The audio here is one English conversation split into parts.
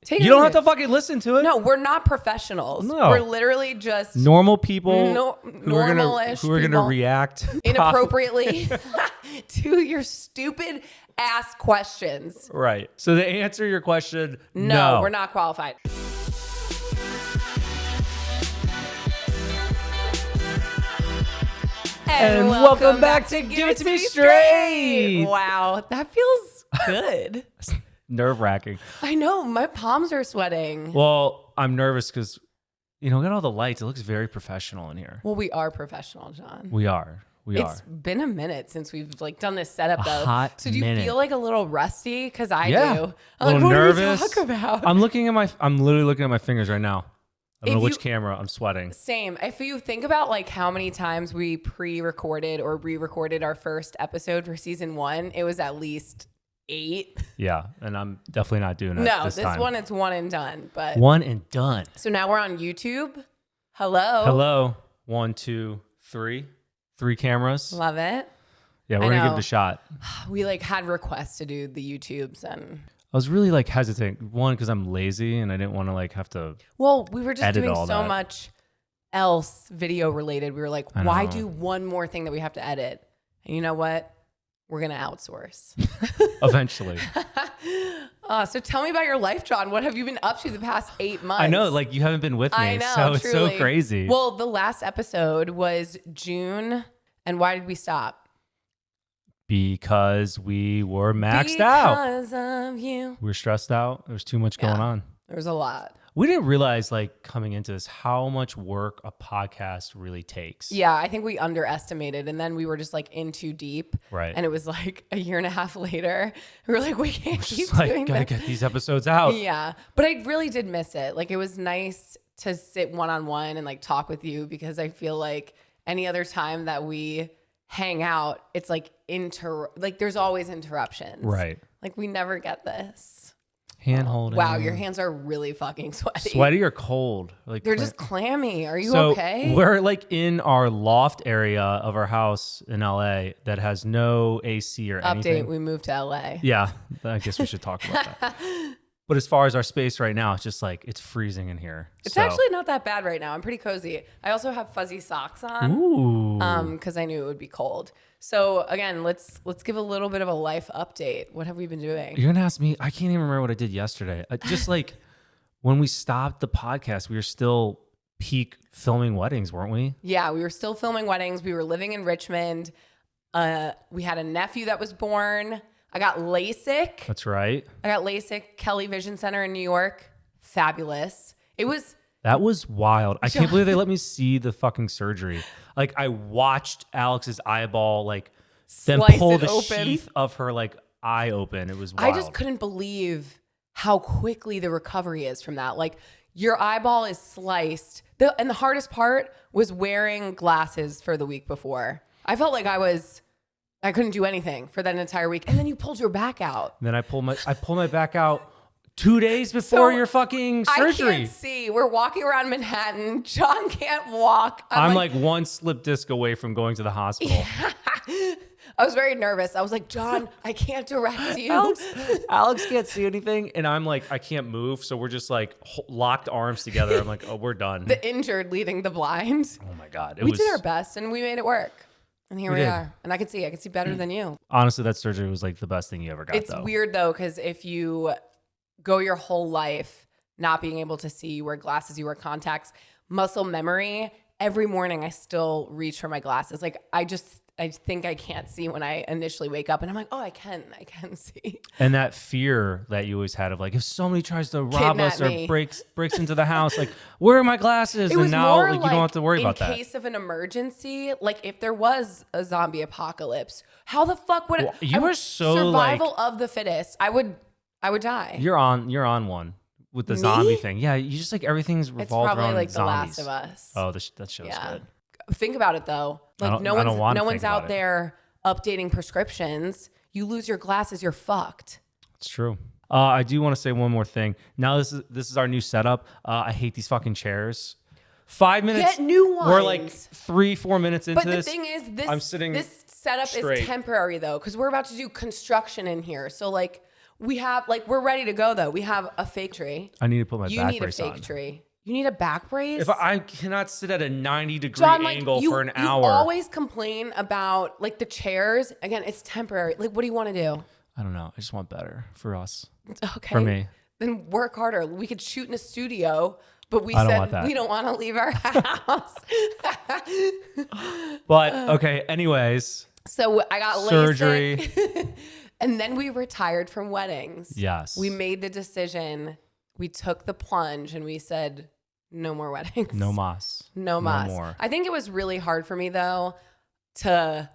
You don't have to fucking listen to it. No, we're not professionals. No. We're literally just normal people who are gonna react inappropriately to your stupid ass questions. Right. So to answer your question, no, we're not qualified. And welcome back to Give It To Me Straight. Wow, that feels good. Nerve-wracking. I know, my palms are sweating. Well, I'm nervous because, we got all the lights. It looks very professional in here. Well, we are professional, John. We are. It's been a minute since we've done this setup, though. So do you feel like a little rusty? Because I do. I'm I'm like, what nervous. What do we talk about? I'm literally looking at my fingers right now. I don't know which camera. I'm sweating. Same. If you think about how many times we pre-recorded or re-recorded our first episode for season 1, it was at least 8. Yeah, and I'm definitely not doing it this time. One it's one and done. But one and done. So now we're on YouTube. Hello. 1, 2, 3. 3 cameras. Love it. Yeah, we're gonna give it a shot. We had requests to do the YouTubes, and I was really hesitant. One, because I'm lazy and I didn't want to have to. Well, we were just doing so that. much else video related. We were like, why do one more thing that we have to edit? And you know what? We're gonna outsource Eventually. So tell me about your life, John. What have you been up to the past 8 months? I know, you haven't been with me, I know, so it's so crazy. Well, the last episode was June, and why did we stop? Because we were maxed out. Because of you. We were stressed out. There was too much going on. There was a lot. We didn't realize, coming into this, how much work a podcast really takes. Yeah, I think we underestimated, and then we were just in too deep. Right. And it was a year and a half later. We were like, we can't keep doing gotta this. get these episodes out. Yeah, but I really did miss it. It was nice to sit one-on-one and talk with you, because I feel like any other time that we hang out, it's there's always interruptions. Right. We never get this. Hand holding. Wow, your hands are really fucking sweaty. Sweaty or cold? They're just clammy. Are you so okay? We're in our loft area of our house in LA that has no AC or anything. Update, we moved to LA. Yeah, I guess we should talk about that. But as far as our space right now, it's just it's freezing in here. It's actually not that bad right now. I'm pretty cozy. I also have fuzzy socks on. Ooh. Because I knew it would be cold. So again, let's give a little bit of a life update. What have we been doing? You're gonna ask me. I can't even remember what I did yesterday. Just when we stopped the podcast, we were still peak filming weddings, weren't we? Yeah, we were still filming weddings. We were living in Richmond. We had a nephew that was born. I got LASIK. That's right. I got LASIK, Kelly Vision Center in New York. Fabulous. That was wild. I can't believe they let me see the fucking surgery. I watched Alex's eyeball, then pull the sheath of her eye open. It was wild. I just couldn't believe how quickly the recovery is from that. Your eyeball is sliced. And the hardest part was wearing glasses for the week before. I felt like I couldn't do anything for that entire week. And then you pulled your back out. And then I pulled my back out 2 days before your fuking surgery. I can't see. We're walking around Manhattan. John can't walk. I'm one slip disc away from going to the hospital. I was very nervous. I was like, John, I can't direct you. Alex can't see anything. And I'm I can't move. So we're just locked arms together. I'm oh, we're done. The injured leading the blind. Oh my God. We did our best and we made it work. And here we are. And I could see better than you. Honestly, that surgery was the best thing you ever got. It's weird though, because if you go your whole life not being able to see, you wear glasses, you wear contacts, muscle memory, every morning I still reach for my glasses. I think I can't see when I initially wake up, and I'm oh, I can see. And that fear that you always had of if somebody tries to rob us or breaks into the house, where are my glasses? It was and now more you don't have to worry about that. In case of an emergency, if there was a zombie apocalypse, how the fuck would you were so survival of the fittest? I would die. You're on one with the zombie thing. Yeah, you just everything's revolved around It's probably zombies. The Last of Us. Oh, that show's good. Think about it though. No one's out there updating prescriptions. You lose your glasses, you're fucked. It's true. I do want to say one more thing. Now this is our new setup. I hate these fucking chairs. 5 minutes. Get new ones. We're 3-4 minutes into this. But the thing is, I'm sitting this setup straight. is temporary though, because we're about to do construction in here. So We have like, we're ready to go though. We have a fake tree. I need to put my You back need a brace fake on. tree. You need a back brace? If I cannot sit at a 90-degree John, angle for an hour. You always complain about like the chairs. Again, it's temporary. Like, what do you want to do? I don't know. I just want better for us. Okay. For me. Then work harder. We could shoot in a studio, but we I don't said want that. we don't want to leave our house. But okay, anyways. So I got surgery. LASIK. And then we retired from weddings. Yes. We made the decision. We took the plunge and we said, no more weddings. No mas. No mas. No more. I think it was really hard for me though to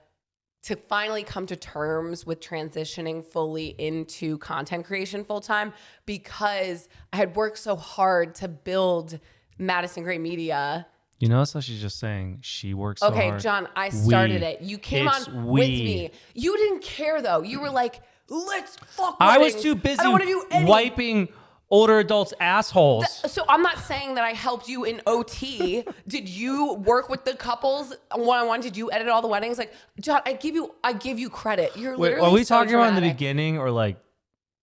finally come to terms with transitioning fully into content creation full time, because I had worked so hard to build Madison Gray Media. You notice how she's just saying she works so hard? Okay, John, I started it. You came on with me. You didn't care though. You were like, let's fuck weddings. I was too busy I don't want to do anything. wiping older adults' assholes. So I'm not saying that I helped you in OT. Did you work with the couples one-on-one? Did you edit all the weddings? Like, John, I give you credit. You're Wait, literally are we so talking about in the dramatic. beginning or like,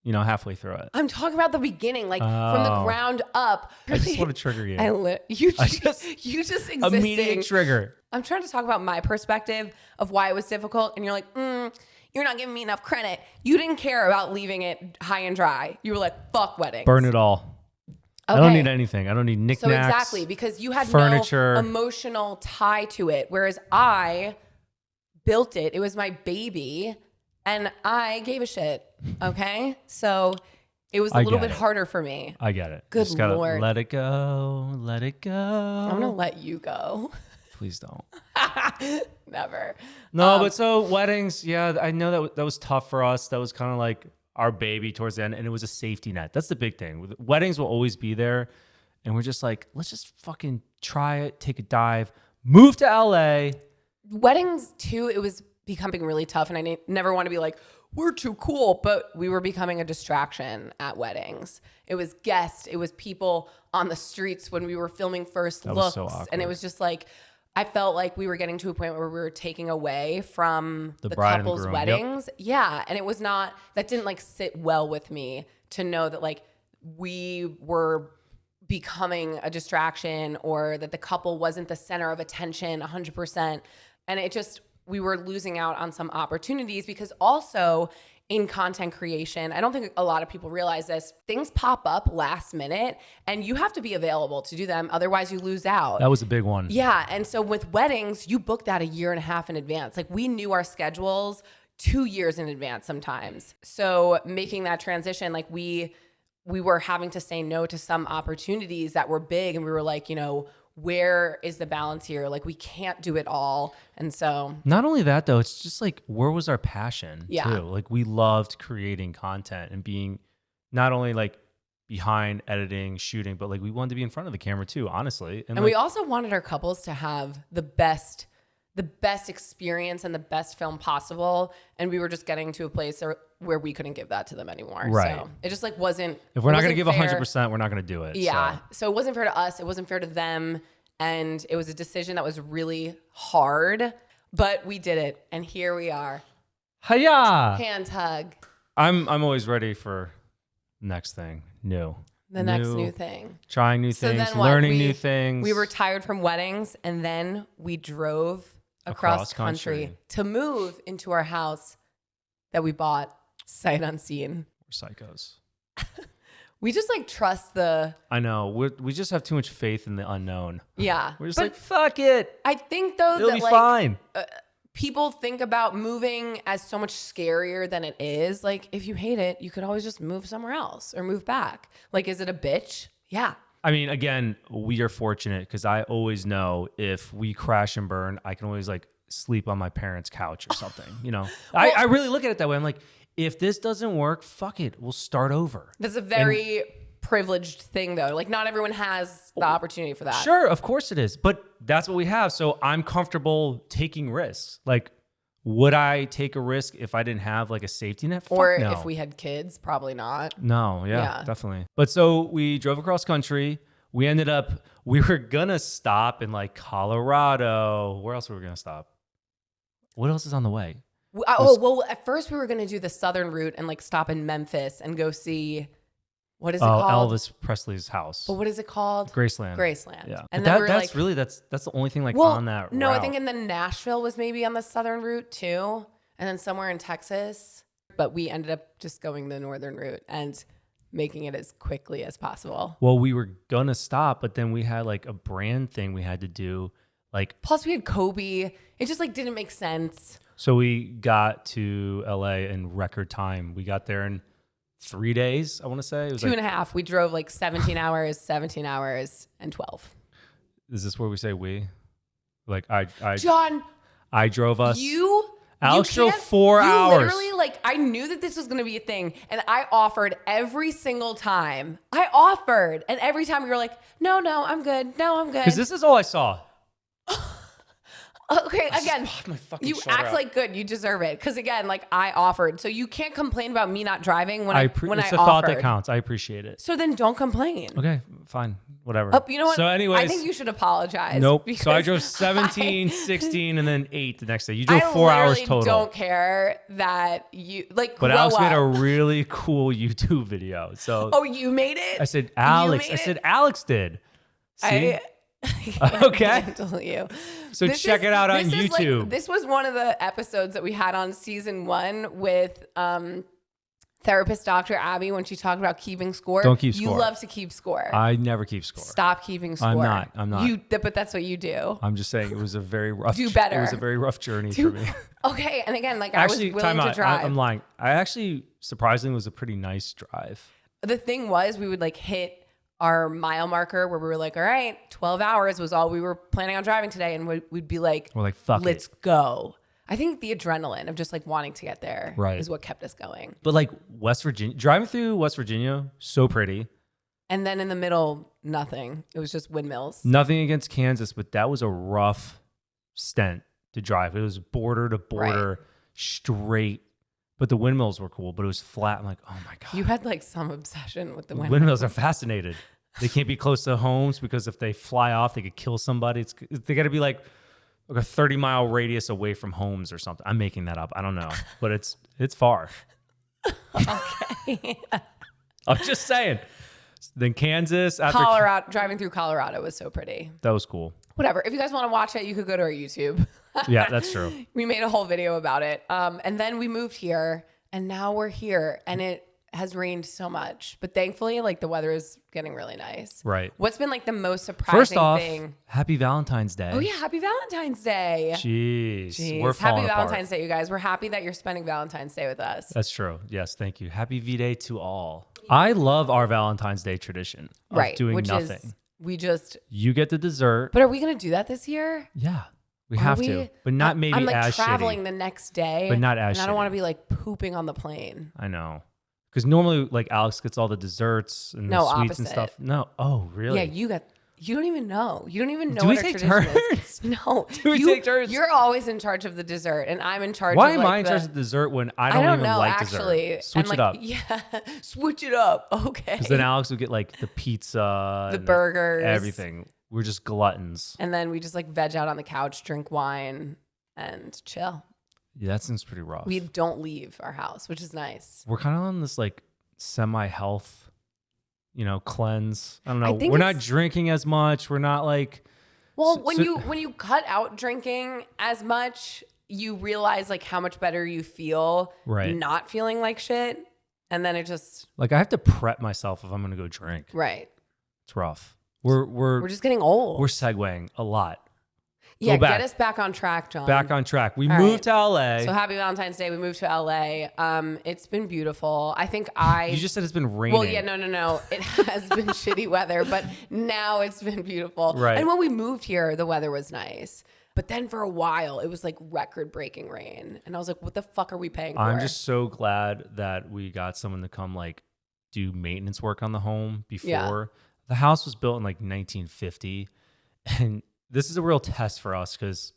halfway through it? I'm talking about the beginning, like from the ground up. I just want to trigger you. You just existing. Immediate trigger. I'm trying to talk about my perspective of why it was difficult, and you're like, you're not giving me enough credit. You didn't care about leaving it high and dry. You were like, fuck weddings. Burn it all. Okay. I don't need anything. I don't need knickknacks. So exactly, because you had furniture, no emotional tie to it, whereas I built it. It was my baby, and I gave a shit. Okay, so it was a little bit harder for me. I get it. Good just gotta Lord. let it go. Let it go. I'm gonna let you go. Please don't. Never. No, but so weddings, yeah, I know that was tough for us. That was kind of like our baby towards the end, and it was a safety net. That's the big thing. Weddings will always be there, and we're just like, let's just fucking try it, take a dive, move to LA. Weddings too, it was becoming really tough, and I never want to be like, we're too cool, but we were becoming a distraction at weddings. It was guests, it was people on the streets when we were filming first looks, so awkward. And it was just like, I felt like we were getting to a point where we were taking away from the bride and couple's groom. weddings. Yep. Yeah, and it was not, that didn't like sit well with me to know that like we were becoming a distraction, or that the couple wasn't the center of attention 100%. And it just, we were losing out on some opportunities, because also in content creation, I don't think a lot of people realize this, things pop up last minute and you have to be available to do them. Otherwise you lose out. That was a big one. Yeah. And so with weddings, you book that a year and a half in advance. Like, we knew our schedules 2 years in advance sometimes. So making that transition, like we were having to say no to some opportunities that were big, and we were like, where is the balance here? Like, we can't do it all. And so not only that though, it's just like, where was our passion Yeah. too? Like, we loved creating content and being not only like behind editing, shooting, but like we wanted to be in front of the camera too, honestly. And we also wanted our couples to have the best experience and the best film possible. And we were just getting to a place where we couldn't give that to them anymore. Right. So it just like wasn't. If we're not going to give fair. 100%, we're not going to do it. Yeah. So it wasn't fair to us. It wasn't fair to them. And it was a decision that was really hard, but we did it. And here we are. Hiya! Hand hug. I'm always ready for next thing. New. The next new thing. Trying new So things, then what? learning new things. We retired from weddings, and then we drove across country to move into our house that we bought sight unseen. We're psychos. We just like trust the. I know. We just have too much faith in the unknown. Yeah. We're just But like, fuck it. I think though It'll that be like fine. People think about moving as so much scarier than it is. Like, if you hate it, you could always just move somewhere else or move back. Like, is it a bitch? Yeah. I mean, again, we are fortunate because I always know if we crash and burn, I can always like sleep on my parents' couch or something. I really look at it that way. I'm like, if this doesn't work, fuck it. We'll start over. That's a very privileged thing though. Like, not everyone has the opportunity for that. Sure, of course it is. But that's what we have. So I'm comfortable taking risks. Like, would I take a risk if I didn't have like a safety net? Or no. if we had kids, probably not. No, yeah, definitely. But so we drove across country. We were gonna stop in like Colorado. Where else were we gonna stop? What else is on the way? Well, at first we were going to do the southern route and like stop in Memphis and go see, what is it called? Elvis Presley's house. But what is it called? Graceland. Graceland. Yeah. And But then we were that's like, really, that's the only thing like on that no, route. I think in the Nashville was maybe on the southern route too. And then somewhere in Texas. But we ended up just going the northern route and making it as quickly as possible. Well, we were going to stop, but then we had like a brand thing we had to do. Like, plus we had Kobe. It just like didn't make sense. so we got to LA in record time. We got there in 3 days, I want to say. It was 2.5. We drove like 17 hours, and 12. Is this where we say we? Like Jon, I drove us. Alex you drove 4 hours. Literally, like, I knew that this was going to be a thing, and I offered every single time. And every time you were like, no, I'm good. No, I'm good. Because this is all I saw. Okay, again, My fucking you shoulder act out. like good. You deserve it. Because again, like I offered, so you can't complain about me not driving when I it's offered. a thought that counts. I appreciate it. So then don't complain. Okay, fine, whatever. You know what? So anyways, I think you should apologize. nope. So I drove because 17, 16, and then 8 the next day. You drove 4 I hours literally total. don't care that you like. But grow Alex made a up. really cool YouTube video. So Oh, you made it? I said Alex. made I said it? Alex did. See? I Okay. handle you. So check it out on this is YouTube. This was one of the episodes that we had on season 1 with therapist Dr. Abby when she talked about keeping score. Don't keep You score. love to keep score. I never keep score. Stop keeping score. I'm not. But that's what you do. I'm just saying it was a very rough. Do better. It was a very rough journey for me. Okay, and again, like Actually, I was willing to drive. I'm lying. I actually surprisingly was a pretty nice drive. The thing was, we would like hit our mile marker where we were like, all right, 12 hours was all we were planning on driving today. And we'd be like, We're like, fuck let's it. go. I think the adrenaline of just like wanting to get there is what kept us going. But like West Virginia, driving through West Virginia, so pretty. And then in the middle, nothing. It was just windmills. Nothing against Kansas, but that was a rough stint to drive. It was border to border, straight. But the windmills were cool, but it was flat. I'm like, oh my God. You had like some obsession with the windmills. Windmills are fascinated. They can't be close to homes because if they fly off, they could kill somebody. They got to be like a 30-mile radius away from homes or something. I'm making that up. I don't know, but it's far. Okay. I'm just saying. Then Kansas, after Colorado, driving through Colorado was so pretty. that was cool. Whatever. If you guys want to watch it, you could go to our YouTube. Yeah, that's true. We made a whole video about it. And then we moved here and now we're here and it has rained so much, but thankfully like the weather is getting really nice. Right. What's been like the most surprising First off, thing? happy Valentine's Day. Oh yeah. Happy Valentine's Day. Jeez. We're Happy falling Valentine's apart. Day, you guys. We're happy that you're spending Valentine's Day with us. That's true. Yes, thank you. Happy V-Day to all. I love our Valentine's Day tradition of doing which nothing. is we just You get the dessert. but are we gonna do that this year? Yeah, we have to, but not maybe I'm like as traveling shitty. the next day, But not as and I don't shitty. want to be like pooping on the plane. I know, because normally like Alex gets all the desserts and the No, sweets and opposite. stuff. No, oh really? Yeah, you don't even know. You don't even know Do we what our take tradition turns? is. No. Do we take turns? You're always in charge of the dessert, and I'm in charge Why of am like I in charge of dessert when I I don't, don't even know, like actually. dessert? Switch And, it up. Yeah, switch it up. Okay. Because then Alex would get like the pizza, The and burgers. everything. We're just gluttons. And then we just like veg out on the couch, drink wine, and chill. Yeah, that seems pretty rough. We don't leave our house, which is nice. We're kind of on this like semi-health, cleanse. I don't know. think We're not it's- drinking as much. We're not like. Well, So- when so- you cut out drinking as much, you realize like how much better you feel Right. not feeling like shit. And then it just Like I have to prep myself if I'm gonna go drink. right. It's rough. We're We're just getting old. we're segueing a lot. Yeah, back. get us back on track, Jon. Back on track. We All moved right. to LA. So happy Valentine's Day. We moved to LA. It's been beautiful. I think I You just said it's been raining. well, yeah, no. It has been shitty weather, but now it's been beautiful. Right. And when we moved here, the weather was nice. But then for a while, it was like record-breaking rain. And I was like, what the fuck are we paying for? I'm just so glad that we got someone to come like do maintenance work on the home before. Yeah. The house was built in like 1950. And this is a real test for us because,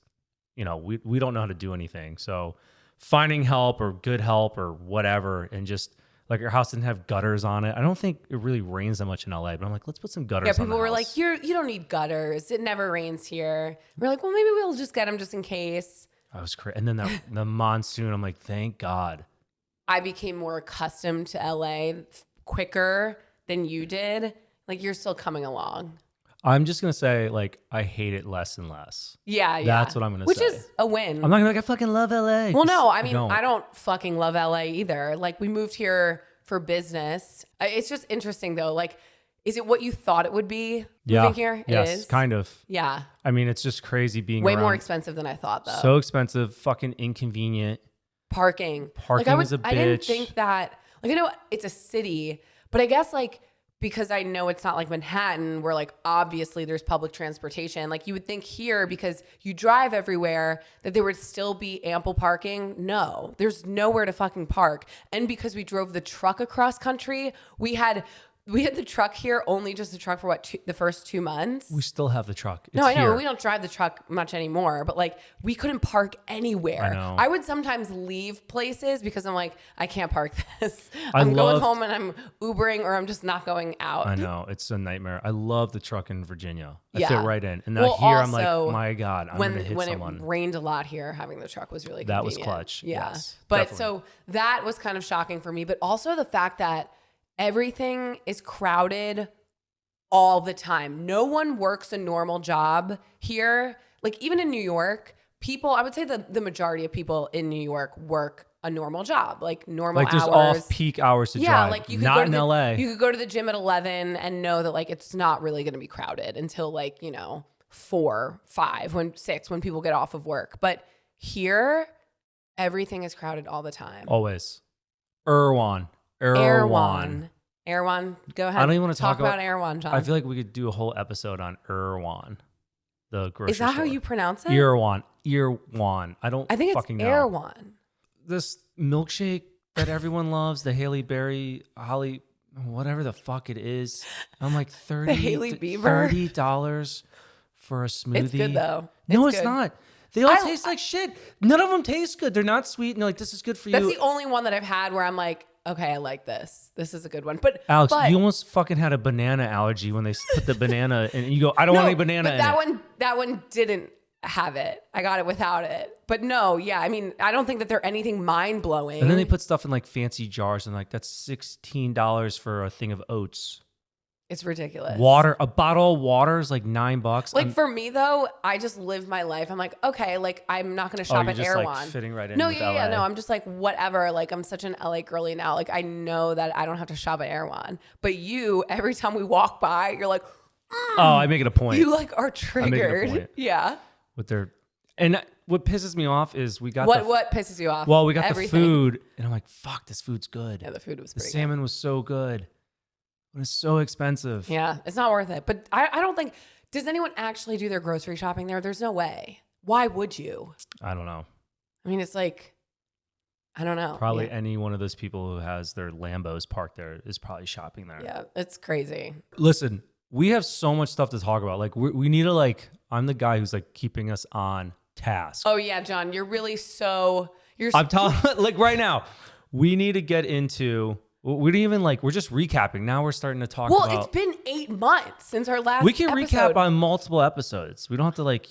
we don't know how to do anything. So finding help or good help or whatever, and just like our house didn't have gutters on it. I don't think it really rains that much in LA, but I'm like, let's put some gutters Yeah, on the people were house. like, you don't need gutters. It never rains here. We're like, well, maybe we'll just get them just in case. I was crazy. And then the monsoon, I'm like, thank God. I became more accustomed to LA quicker than you did. Like, you're still coming along. I'm just going to say, like, I hate it less and less. Yeah. That's what I'm going to say. Which is a win. I'm not going to be like, I fucking love LA. Well, no, I mean, I don't fucking love LA either. Like, we moved here for business. It's just interesting, though. Like, is it what you thought it would be moving here? Yes, it is? kind of. Yeah. I mean, it's just crazy being way around. more expensive than I thought, though. So expensive, fucking inconvenient. Parking is a bitch. I didn't think that. Like, I know it's a city, but I guess like because I know it's not like Manhattan, where like obviously there's public transportation. Like you would think here, because you drive everywhere, that there would still be ample parking. No, there's nowhere to fucking park. And because we drove the truck across country, we had the truck here, only just the truck for the first 2 months. We still have the truck. It's no, I know. here. We don't drive the truck much anymore, but like we couldn't park anywhere. I know. I would sometimes leave places because I'm like, I can't park this. I'm going home and I'm Ubering, or I'm just not going out. I know. It's a nightmare. I love the truck in Virginia. I Yeah. fit right in. And now here I'm like, also, my God, I'm going to hit when someone. It rained a lot here, having the truck was really That was convenient. clutch. Yeah. Yes, but definitely. so that was kind of shocking for me, but also the fact that everything is crowded all the time. No one works a normal job here. Like even in New York, people, I would say the majority of people in New York work a normal job, like normal like hours. there's off-peak hours to drive. Like you could not go to in the, LA. You could go to the gym at 11 and know that like it's not really going to be crowded until like, 4, 5, 6 when people get off of work. But here, everything is crowded all the time. Always. Erewhon, go go ahead. I don't even want to talk about Erewhon, John. I feel like we could do a whole episode on Erewhon, the grocery Is that store. how you pronounce it? Erewhon. I think it's know. Erewhon. This milkshake that everyone loves, the Haley Berry, whatever the fuck it is. I'm like $30 for a smoothie. It's good though. No, it's good. not. They all taste like shit. None of them taste good. They're not sweet. And like, this is good for you. That's the only one that I've had where I'm like, okay, I like this. This is a good one. But Alex, you almost fucking had a banana allergy when they put the banana in. You go, I don't want any banana but that one didn't have it. I got it without it. But no, yeah, I mean, I don't think that they're anything mind blowing. And then they put stuff in like fancy jars and like that's $16 for a thing of oats. It's ridiculous. Water, a bottle of water is like $9. Like for me though, I just live my life. I'm like, okay, like I'm not going to shop at Erewhon. Like fitting right in. No, with yeah, LA. no. I'm just like whatever. Like I'm such an LA girly now. Like I know that I don't have to shop at Erewhon. But you, every time we walk by, you're like, oh, I make it a point. You like are I make it a triggered. point. Yeah. With their, and what pisses me off is we got what pisses you off? Well, we got Everything. the food, and I'm like, fuck, this food's good. Yeah, the food was The pretty salmon was so good. It was so expensive. Yeah, it's not worth it. But I don't think, does anyone actually do their grocery shopping there? There's no way. Why would you? I don't know. I mean, it's like, I don't know. Probably any one of those people who has their Lambos parked there is probably shopping there. Yeah, it's crazy. Listen, we have so much stuff to talk about. Like we need to like, I'm the guy who's like keeping us on task. Oh yeah, John, you're really I'm telling like right now, we need to get into, we didn't even like, we're just recapping. Now we're starting to talk about. Well, it's been 8 months since our last We can episode. recap on multiple episodes. We don't have to like,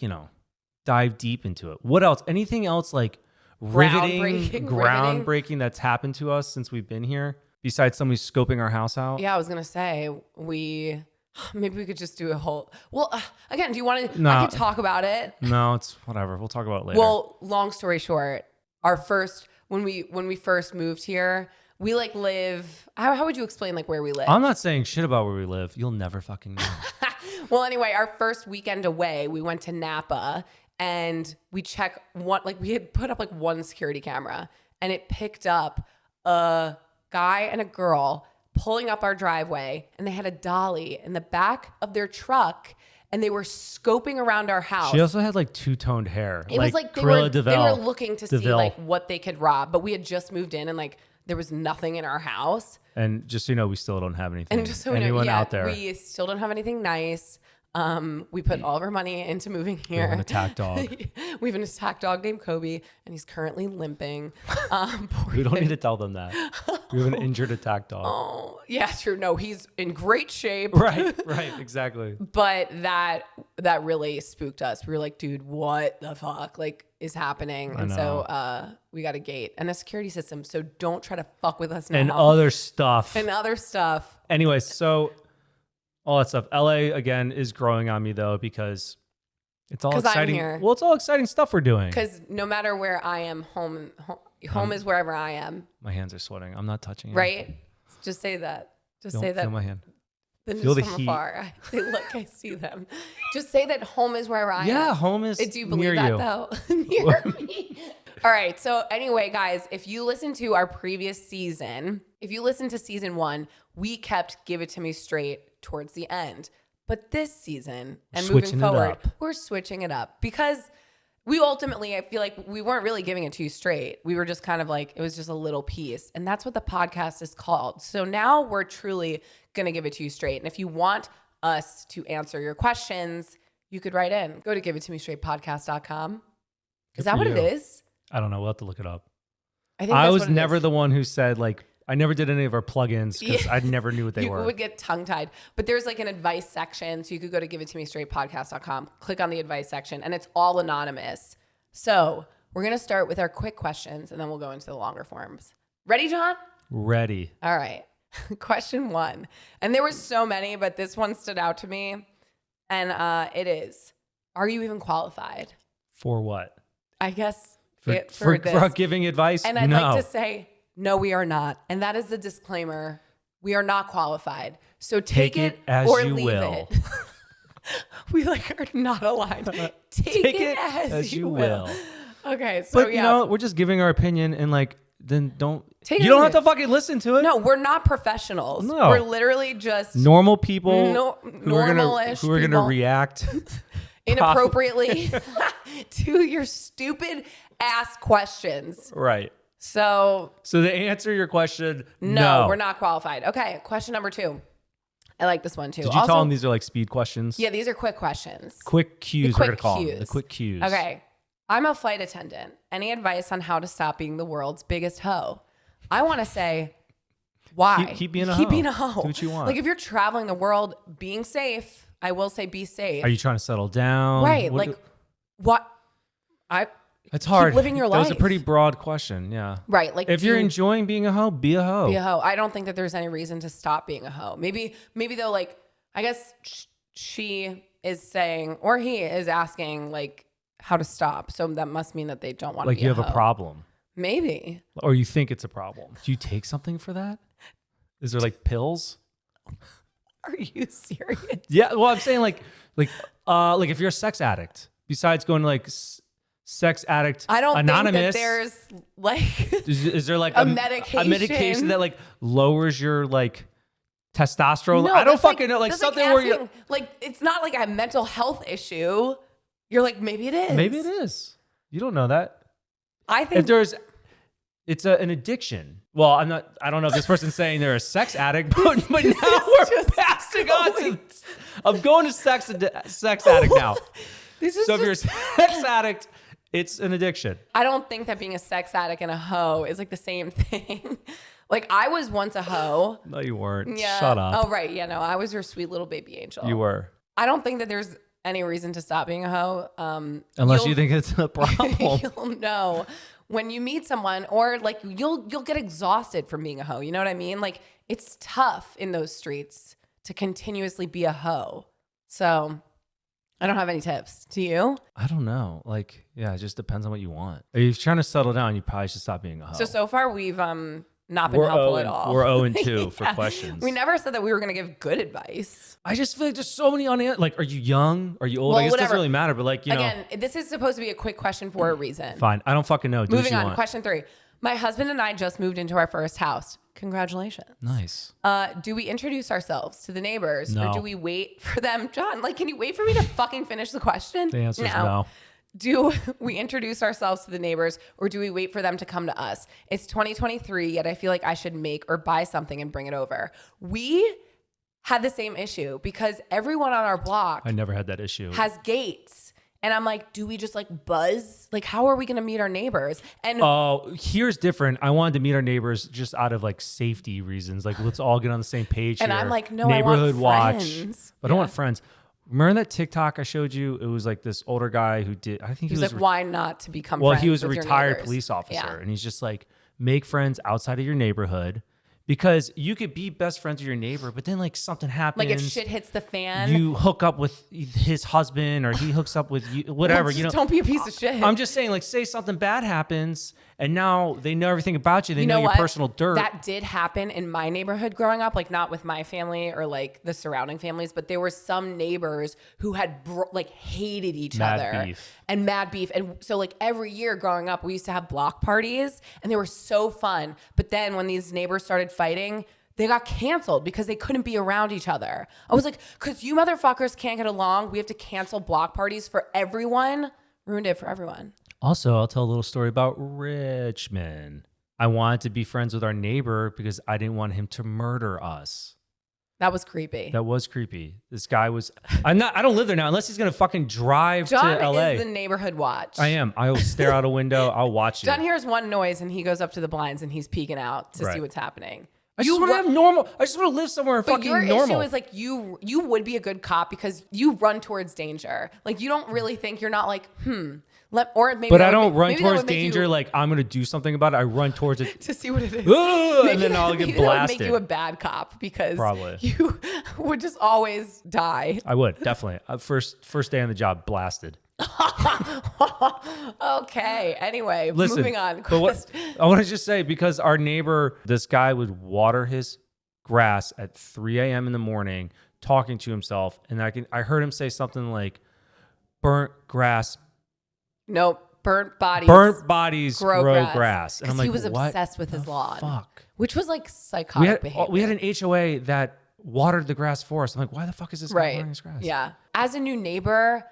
dive deep into it. What else? Anything else like groundbreaking that's happened to us since we've been here? Besides somebody scoping our house out? Yeah, I was going to say, maybe we could just do a whole, again, do you want to, No. I could talk about it. No, it's whatever. We'll talk about it later. Well, long story short, when we first moved here, we like live, how would you explain like where we live? I'm not saying shit about where we live. You'll never fucking know. Well, anyway, our first weekend away, we went to Napa and we we had put up like one security camera and it picked up a guy and a girl pulling up our driveway and they had a dolly in the back of their truck and they were scoping around our house. She also had like two-toned hair. It was like they Cruella were looking to see like what they could rob, but we had just moved in and like there was nothing in our house. And just so you know, we still don't have anything. And just so Anyone we know, out there? we still don't have anything nice. We put all of our money into moving We have here. an attack dog. We have an attack dog named Kobe, and he's currently limping. Poor We don't thing. need to tell them that. We have an injured attack dog. Oh, yeah, true. No, he's in great shape. Right, exactly. But that really spooked us. We were like, dude, what the fuck like is happening? And so we got a gate and a security system. So don't try to fuck with us now. And other stuff. And other stuff. Anyways, so all that stuff. LA again is growing on me though because it's all 'Cause I'm exciting. here. Well, it's all exciting stuff we're doing. Because no matter where I am, home is wherever I am. My hands are sweating. I'm not touching it. Right? Just say that. Just say that. Feel my hand. Then Feel just the from heat. afar. They look, I see them. Just say that home is wherever I am. Yeah, home is Do you near believe that you. though? Near me. All right. So anyway, guys, if you listen to our previous season, if you listen to season 1, we kept Give It To Me Straight towards the end. But this season and moving Switching it forward, up. we're switching it up because we ultimately, I feel like we weren't really giving it to you straight. We were just kind of like, it was just a little piece. And that's what the podcast is called. So now we're truly going to give it to you straight. And if you want us to answer your questions, you could write in. Go to giveittomestraightpodcast.com. Is that what it is? I don't know. We'll have to look it up. I think I that's was what it never is. the one who said like, I never did any of our plugins because Yeah. I never knew what they You were. would get tongue-tied. But there's like an advice section. So you could go to giveittomestraightpodcast.com, click on the advice section, and it's all anonymous. So we're going to start with our quick questions, and then we'll go into the longer forms. Ready, John? Ready. All right. Question 1. And there were so many, but this one stood out to me. And it is, are you even qualified? For what? I guess For this. giving advice? And I'd no. like to say, no, we are not. And that is the disclaimer. We are not qualified. So take it as or you leave will. it. We like are not aligned. Take it as you will. Okay, so But yeah. you know, we're just giving our opinion and like, then don't. Take you it don't or have to leave it. fucking listen to it. No, we're not professionals. No. We're literally just Normal people who are normal-ish gonna people react inappropriately to your stupid ass questions. right. So So to answer your question, no, we're not qualified. Okay, question number 2. I like this one too. Did you tell them these are like speed questions? Yeah, these are quick questions. Quick cues. quick We're gonna call them the cues. quick cues. Okay. I'm a flight attendant. Any advice on how to stop being the world's biggest hoe? I want to say, why? Keep being a Keep hoe. being a hoe. Do what you want. Like if you're traveling the world, being safe, I will say be safe. Are you trying to settle down? right? What Like what? it's hard. living your That was a life. pretty broad question. Yeah. Right. Like If you're enjoying being a hoe, be a hoe. be a hoe. I don't think that there's any reason to stop being a hoe. Maybe though, like, I guess she is saying, or he is asking, like, how to stop. So that must mean that they don't want to Like be you a have hoe. a problem, Maybe. or you think it's a problem. Do you take something for that? Is there like pills? Are you serious? Yeah. Well, I'm saying like if you're a sex addict, besides going to like sex addict I don't anonymous, think that there's like is there like a a medication. medication that like lowers your like testosterone? No, I don't that's fucking know. Like that's something where you asking, like it's not like a mental health issue. You're like, maybe it is. maybe it is. You don't know that. I think If there's, it's an addiction. Well, I don't know if this person's saying they're a sex addict, but now we're just passing on to. I'm going to sex addict now. this is So if you're a just, sex addict, it's an addiction. I don't think that being a sex addict and a hoe is like the same thing. Like I was once a hoe. No, you weren't. Yeah. Shut up. Oh right. Yeah. No, I was your sweet little baby angel. You were. I don't think that there's any reason to stop being a hoe. Unless you'll- you think it's a problem. You'll know when you meet someone, or like you'll get exhausted from being a hoe. You know what I mean? Like it's tough in those streets to continuously be a hoe. So I don't have any tips. Do you? I don't know. Like, yeah, it just depends on what you want. If you're trying to settle down, you probably should stop being a hoe. So far we've not been helpful at all. We're 0-2 for questions. We never said that we were going to give good advice. I just feel like there's so many unanswered. Like, are you young? Are you old? Well, I guess it whatever. doesn't really matter. But like, you know, Again, this is supposed to be a quick question for a reason. fine. I don't fucking know. Do Moving what you on. want. Question 3. My husband and I just moved into our first house. Congratulations. Nice. Do we introduce ourselves to the neighbors, or No. do we wait for them? John, like, can you wait for me to fucking finish the question? The answer is no. Do we introduce ourselves to the neighbors, or do we wait for them to come to us? It's 2023, yet I feel like I should make or buy something and bring it over. We had the same issue because everyone on our block I never had that issue. has gates. And I'm like, do we just like buzz? Like, how are we going to meet our neighbors? And Oh, here's different. I wanted to meet our neighbors just out of like safety reasons. Like, let's all get on the same page and here. I'm like, no, neighborhood I want watch. friends. But I don't want friends. Remember that TikTok I showed you? It was like this older guy who did. I think He was like, why not to become well, friends he was a with your retired neighbors? police officer, Yeah. and he's just like, make friends outside of your neighborhood. Because you could be best friends with your neighbor, but then like something happens. Like if shit hits the fan, you hook up with his husband or he hooks up with you, whatever. just don't be a piece of shit. I'm just saying, like, say something bad happens and now they know everything about you. They know your what? personal dirt. That did happen in my neighborhood growing up, like not with my family or like the surrounding families, but there were some neighbors who had like hated each Mad other beef. and mad beef. And so like every year growing up, we used to have block parties and they were so fun. But then when these neighbors started fighting, they got canceled because they couldn't be around each other. I was like, because you motherfuckers can't get along, we have to cancel block parties for everyone. Ruined it for everyone. Also, I'll tell a little story about Richmond. I wanted to be friends with our neighbor because I didn't want him to murder us. That was creepy. That was creepy. This guy was. I don't live there now unless he's gonna fucking drive John to LA. is the neighborhood watch. I am. I will stare out a window. I'll watch it. John hears one noise and he goes up to the blinds and he's peeking out to Right. see what's happening. I just want to have normal. I just want to live somewhere But fucking your normal. issue is like you would be a good cop because you run towards danger. Like you don't really think you're not like or maybe. But that I would don't make- run maybe that towards would make danger you- like I'm gonna do something about it. I run towards it. to see what it is. And then I'll get maybe that would blasted. make you a bad cop because Probably. you would just always die. I would definitely. First day on the job, blasted. Okay. Anyway, Listen, moving on. But what I want to just say, because our neighbor, this guy would water his grass at 3 a.m. in the morning, talking to himself, and I heard him say something like, "Burnt grass, Nope. Burnt bodies. burnt bodies grow Grow grass." And I'm Because like, he was what obsessed with his the lawn. Fuck. Which was like psychotic behavior. We had an HOA that watered the grass for us. I'm like, why the fuck is this guy watering his grass? Yeah. As a new neighbor,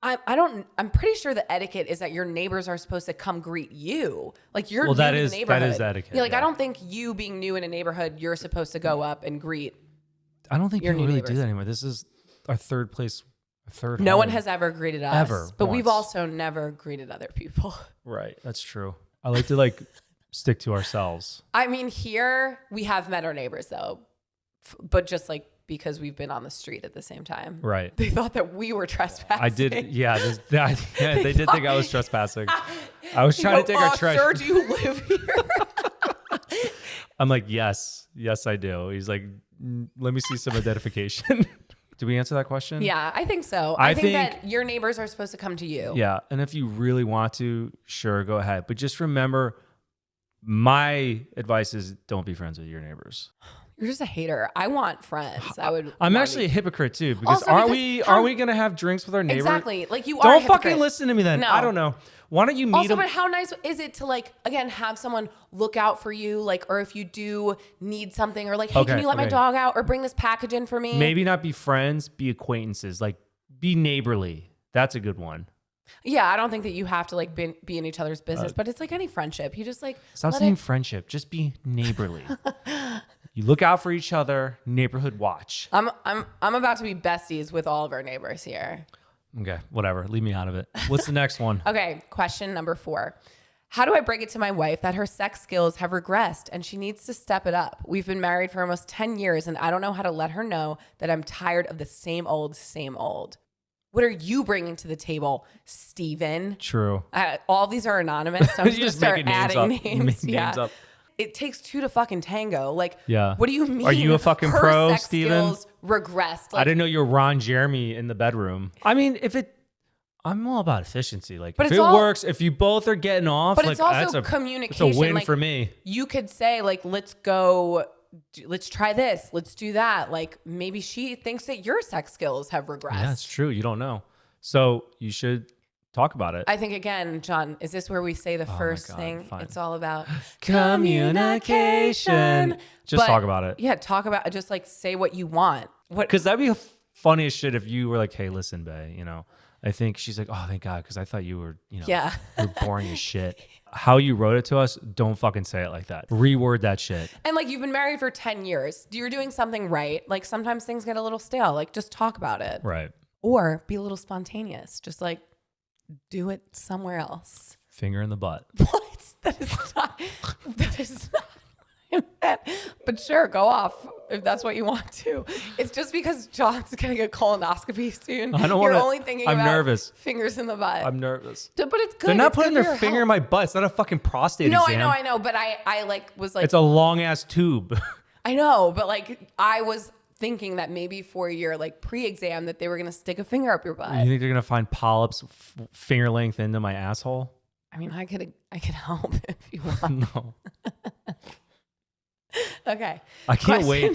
I'm pretty sure the etiquette is that your neighbors are supposed to come greet you. Like you're Well, new that to is- the that neighborhood. is etiquette, Yeah, like yeah. I don't think you being new in a neighborhood, you're supposed to go up and greet. I don't think Your people new really do neighbors. that anymore. This is our third No home. one has ever greeted us. Ever, But we've once. also never greeted other people. Right. That's true. I like to like stick to ourselves. I mean, here we have met our neighbors though, but just like because we've been on the street at the same time. Right. They thought that we were trespassing. I did. Yeah. Yeah, they did think I was trespassing. I was trying to take our trash. Sir, do you live here? I'm like, yes, I do. He's like, let me see some identification. Did we answer that question? Yeah, I think so. I I think think- that your neighbors are supposed to come to you. Yeah. And if you really want to, sure, go ahead. But just remember, my advice is don't be friends with your neighbors. You're just a hater. I want friends. I'm want actually a to- hypocrite too, because Also, are because are we gonna have drinks with our neighbors? Exactly. Like you are a Don't hypocrite. fucking listen to me then. No. I don't know. Why don't you meet Also, them? but how nice is it to like again have someone look out for you, like, or if you do need something, or like, hey, Okay, can you let my okay. dog out, or bring this package in for me? Maybe not be friends, be acquaintances. Like be neighborly. That's a good one. Yeah, I don't think that you have to like be in each other's business, but it's like any friendship. You just like Stop let saying it- friendship. Just be neighborly. You look out for each other. Neighborhood watch. I'm about to be besties with all of our neighbors here. Okay, whatever. Leave me out of it. What's the next one? Okay, question number 4. How do I break it to my wife that her sex skills have regressed and she needs to step it up? We've been married for almost 10 years and I don't know how to let her know that I'm tired of the same old, same old. What are you bringing to the table, Steven? True. All these are anonymous, so I'm You just going to making start names adding up. names. Make names up. It takes 2 to fucking tango. Like, Yeah. what do you mean? Are you a fucking her pro, sex Steven? skills regressed. I Like, didn't know you were Ron Jeremy in the bedroom. I mean, I'm all about efficiency. Like, But if it's it all- works, if you both are getting off, but like, it's also that's a communication. It's a win like, for me. You could say, like, let's go, let's try this, let's do that. Like, maybe she thinks that your sex skills have regressed. Yeah, it's true. You don't know. So you should talk about it. I think, again, John, is this where we say the first God, thing? fine. It's all about Communication. Just But, talk about it. Yeah, talk about, just like say what you want. What? Because that'd be funny as shit if you were like, hey, listen, bae, I think she's like, oh, thank God, because I thought you were, Yeah. you're boring as shit. How you wrote it to us, don't fucking say it like that. Reword that shit. And like, you've been married for 10 years. You're doing something right. Like, sometimes things get a little stale. Like, just talk about it. Right. Or be a little spontaneous. Just like, do it somewhere else. Finger in the butt. What? That is not. But sure, go off if that's what you want to. It's just because John's getting a colonoscopy soon. I don't You're want to. only thinking I'm about nervous. fingers in the butt. I'm nervous. But it's good. They're not It's putting good their for your finger in health. my butt. It's not a fucking prostate No, exam. I know. But I like was like, It's a long ass tube. I know, but like I was thinking that maybe for your like pre-exam that they were gonna stick a finger up your butt. You think they're gonna find polyps finger length into my asshole? I mean, I could help if you want. No. Okay. I can't wait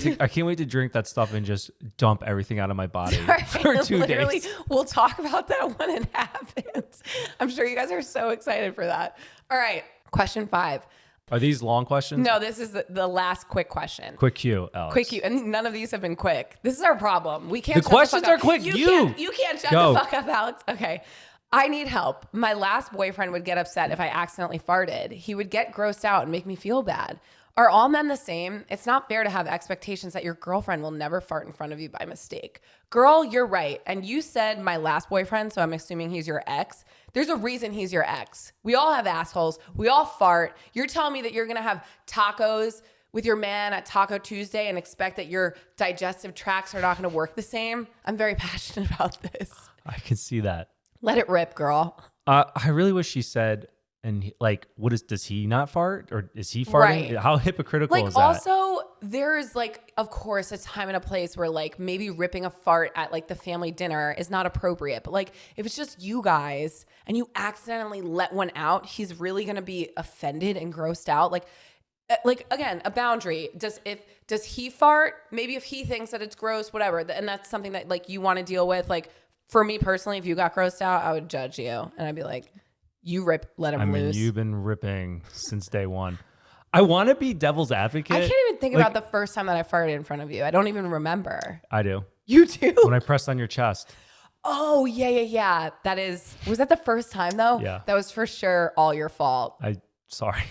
to drink that stuff and just dump everything out of my body for 2 Literally, days. we'll talk about that when it happens. I'm sure you guys are so excited for that. All right. Question 5. Are these long questions? No, this is the last quick question. Quick cue, Alex. Quick cue. And none of these have been quick. This is our problem. We can't The shut questions fuck up. are quick. You can't shut Go. the fuck up, Alex. Okay. I need help. My last boyfriend would get upset if I accidentally farted. He would get grossed out and make me feel bad. Are all men the same? It's not fair to have expectations that your girlfriend will never fart in front of you by mistake. Girl, you're right. And you said my last boyfriend, so I'm assuming he's your ex. There's a reason he's your ex. We all have assholes. We all fart. You're telling me that you're going to have tacos with your man at Taco Tuesday and expect that your digestive tracts are not going to work the same? I'm very passionate about this. I can see that. Let it rip, girl. I really wish she said, does he not fart or is he farting? Right. How hypocritical Like, is that? also, there's like, of course, a time and a place where like maybe ripping a fart at like the family dinner is not appropriate. But like, if it's just you guys and you accidentally let one out, he's really gonna be offended and grossed out. Like again, a boundary. Does he fart? Maybe if he thinks that it's gross, whatever, and that's something that like you want to deal with. Like for me personally, if you got grossed out, I would judge you and I'd be like, you let him loose. You've been ripping since day one. I want to be devil's advocate. I can't even think about the first time that I farted in front of you. I don't even remember. I do. You do? When I pressed on your chest. Oh, yeah. Was that the first time though? Yeah. That was for sure all your fault. Sorry.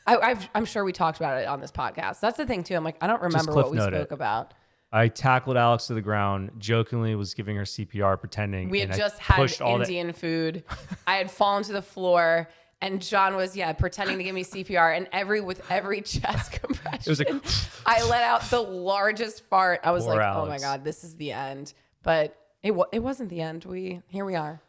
I'm sure we talked about it on this podcast. That's the thing too. I'm like, I don't remember what we spoke about. I tackled Alex to the ground, jokingly was giving her CPR, pretending. We had and just I had pushed all Indian food. I had fallen to the floor and John was, pretending to give me CPR. And with every chest compression, it was like, I let out the largest fart. I was Poor like, Alex. oh my God, this is the end. But it wasn't the end. Here we are.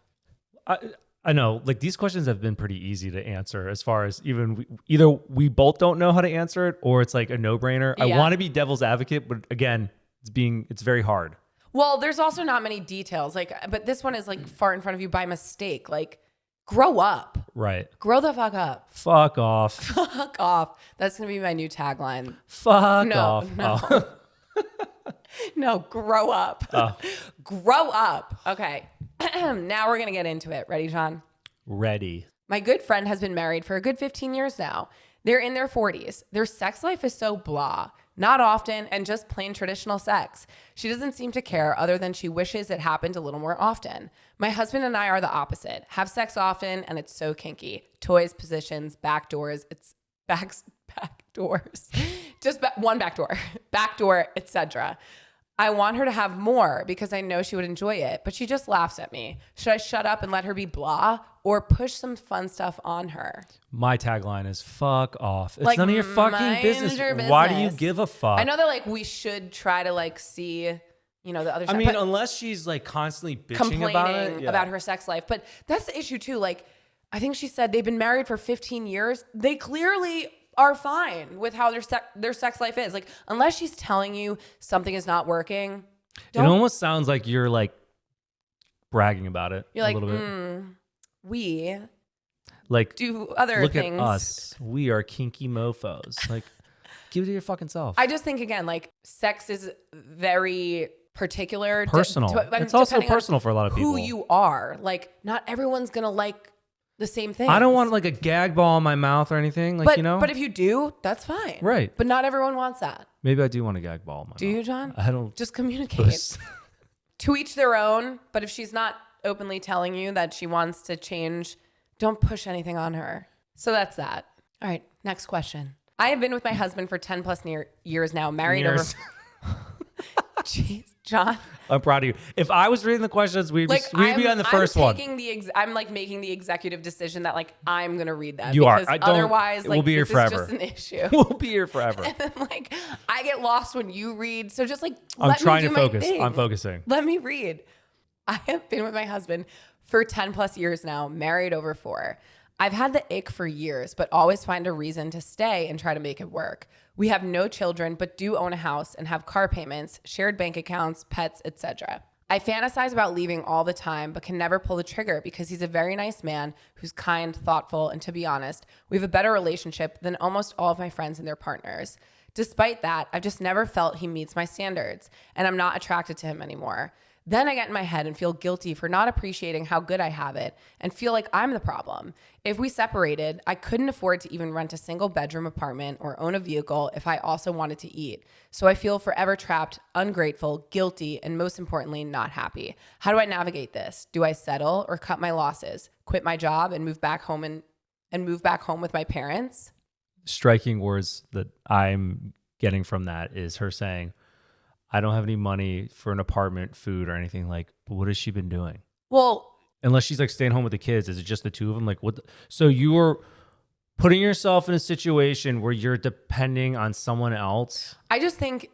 I know, like these questions have been pretty easy to answer as far as either we both don't know how to answer it or it's like a no-brainer. Yeah. I want to be devil's advocate, but again, it's very hard. Well, there's also not many details. But this one is like fart in front of you by mistake. Like, grow up. Right. Grow the fuck up. Fuck off. Fuck off. That's gonna be my new tagline. Fuck off. No. Oh. No, grow up. Oh. Grow up. Okay. Now we're gonna get into it. Ready, John? Ready. My good friend has been married for a good 15 years now. They're in their 40s. Their sex life is so blah. Not often, and just plain traditional sex. She doesn't seem to care other than she wishes it happened a little more often. My husband and I are the opposite. Have sex often, and it's so kinky. Toys, positions, back doors. It's back doors. Just one back door, etc. I want her to have more because I know she would enjoy it, but she just laughs at me. Should I shut up and let her be blah or push some fun stuff on her? My tagline is fuck off. It's Like, none of your fucking mind business. your Why do you business. give a fuck? I know that like we should try to like see, the other side. I mean, but unless she's like constantly bitching complaining about it. about her sex life. But that's the issue too. Like, I think she said they've been married for 15 years. They clearly are fine with how their sex life is. Like, unless she's telling you something is not working, It almost sounds like you're like bragging about it you're a like, little bit. we Like, do other look things. at us. We are kinky mofos. Like, give it to your fucking self. I just think again, like, sex is very particular, Personal. It's also depending on personal for a lot of people. who you are. Like, not everyone's gonna like the same thing. I don't want like a gag ball in my mouth or anything. Like, But if you do, that's fine. Right. But not everyone wants that. Maybe I do want a gag ball in my mouth. Do you, John? I don't. Just communicate. To each their own. But if she's not openly telling you that she wants to change, don't push anything on her. So that's that. All right, next question. I have been with my husband for 10 plus years now, married over. Jeez, Jon. I'm proud of you. If I was reading the questions, we'd be on the first one. I'm like making the executive decision that like I'm gonna read that. You are. Otherwise, like we'll be here forever. Is just an issue. We'll be here forever. And then like I get lost when you read. So just like I'm trying to focus. I'm focusing. Let me read. I have been with my husband for 10 plus years now, married over 4. I've had the ick for years, but always find a reason to stay and try to make it work. We have no children, but do own a house and have car payments, shared bank accounts, pets, etc. I fantasize about leaving all the time, but can never pull the trigger because he's a very nice man who's kind, thoughtful, and to be honest, we have a better relationship than almost all of my friends and their partners. Despite that, I've just never felt he meets my standards, and I'm not attracted to him anymore. Then I get in my head and feel guilty for not appreciating how good I have it and feel like I'm the problem. If we separated, I couldn't afford to even rent a single bedroom apartment or own a vehicle if I also wanted to eat. So I feel forever trapped, ungrateful, guilty, and most importantly, not happy. How do I navigate this? Do I settle or cut my losses, quit my job and move back home and move back home with my parents? Striking words that I'm getting from that is her saying, I don't have any money for an apartment, food, or anything. Like, but what has she been doing? Well, unless she's like staying home with the kids, is it just the two of them? Like, what? So you are putting yourself in a situation where you're depending on someone else. I just think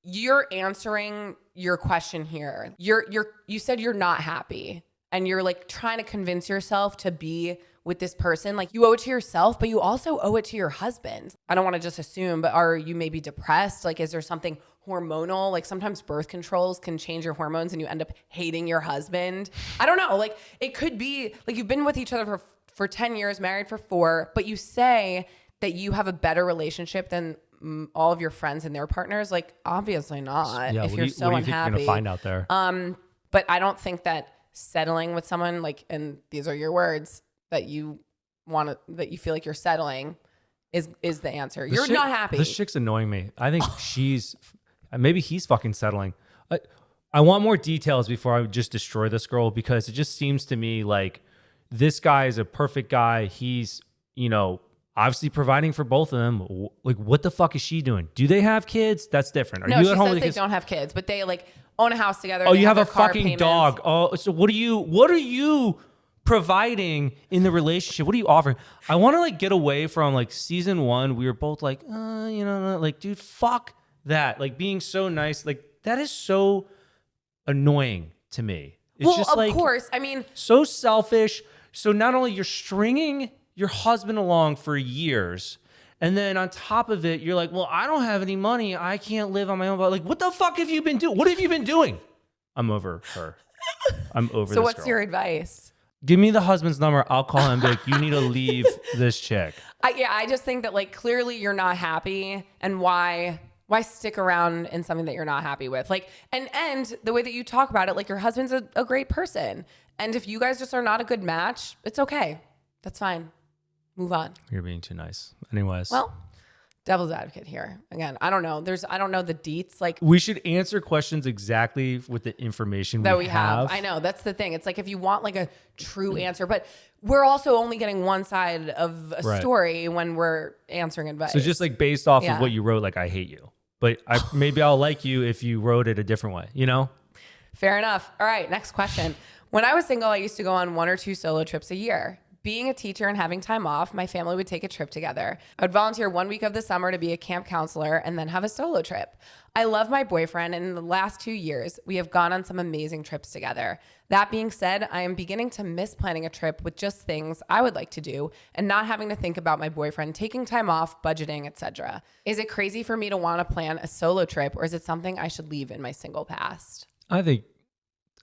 you're answering your question here. You said you're not happy, and you're like trying to convince yourself to be with this person. Like you owe it to yourself, but you also owe it to your husband. I don't want to just assume, but are you maybe depressed? Like, is there something hormonal? Like sometimes birth controls can change your hormones and you end up hating your husband. I don't know. Like it could be like you've been with each other for 10 years, married for 4, but you say that you have a better relationship than all of your friends and their partners. Like obviously not. Yeah, if you're so what do you unhappy. think you're gonna find out there? But I don't think that settling with someone like, and these are your words, that you feel like you're settling is the answer. You're not happy. This chick's annoying me. I think maybe he's fucking settling. I want more details before I just destroy this girl, because it just seems to me like this guy is a perfect guy. He's, obviously providing for both of them. Like, what the fuck is she doing? Do they have kids? That's different. Are no, you she at home says with they kids? don't have kids, but they like own a house together. Oh, they you have a their car fucking payments. dog. Oh, so what are you providing in the relationship? What are you offering? I want to like get away from like season 1. We were both like, like, dude, fuck that. Like being so nice, like that is so annoying to me. It's just of like, course. I mean, so selfish. So not only you're stringing your husband along for years, and then on top of it, you're like, well, I don't have any money. I can't live on my own. But like, what the fuck have you been doing? What have you been doing? I'm over her. I'm over so this what's girl. your advice? Give me the husband's number. I'll call him. Be like, you need to leave this chick. I just think that like clearly you're not happy, and why stick around in something that you're not happy with? Like, and the way that you talk about it, like your husband's a great person, and if you guys just are not a good match, it's okay. That's fine. Move on. You're being too nice. Anyways. Well, devil's advocate here. Again, I don't know. I don't know the deets. Like we should answer questions exactly with the information that we have. I know. That's the thing. It's like if you want like a true answer, but we're also only getting one side of a story when we're answering advice. So just like based off of what you wrote, like I hate you, but maybe I'll like you if you wrote it a different way, Fair enough. All right. Next question. When I was single, I used to go on 1 or 2 solo trips a year. Being a teacher and having time off, my family would take a trip together. I would volunteer 1 week of the summer to be a camp counselor and then have a solo trip. I love my boyfriend, and in the last 2 years, we have gone on some amazing trips together. That being said, I am beginning to miss planning a trip with just things I would like to do and not having to think about my boyfriend taking time off, budgeting, etc. Is it crazy for me to want to plan a solo trip, or is it something I should leave in my single past? I think,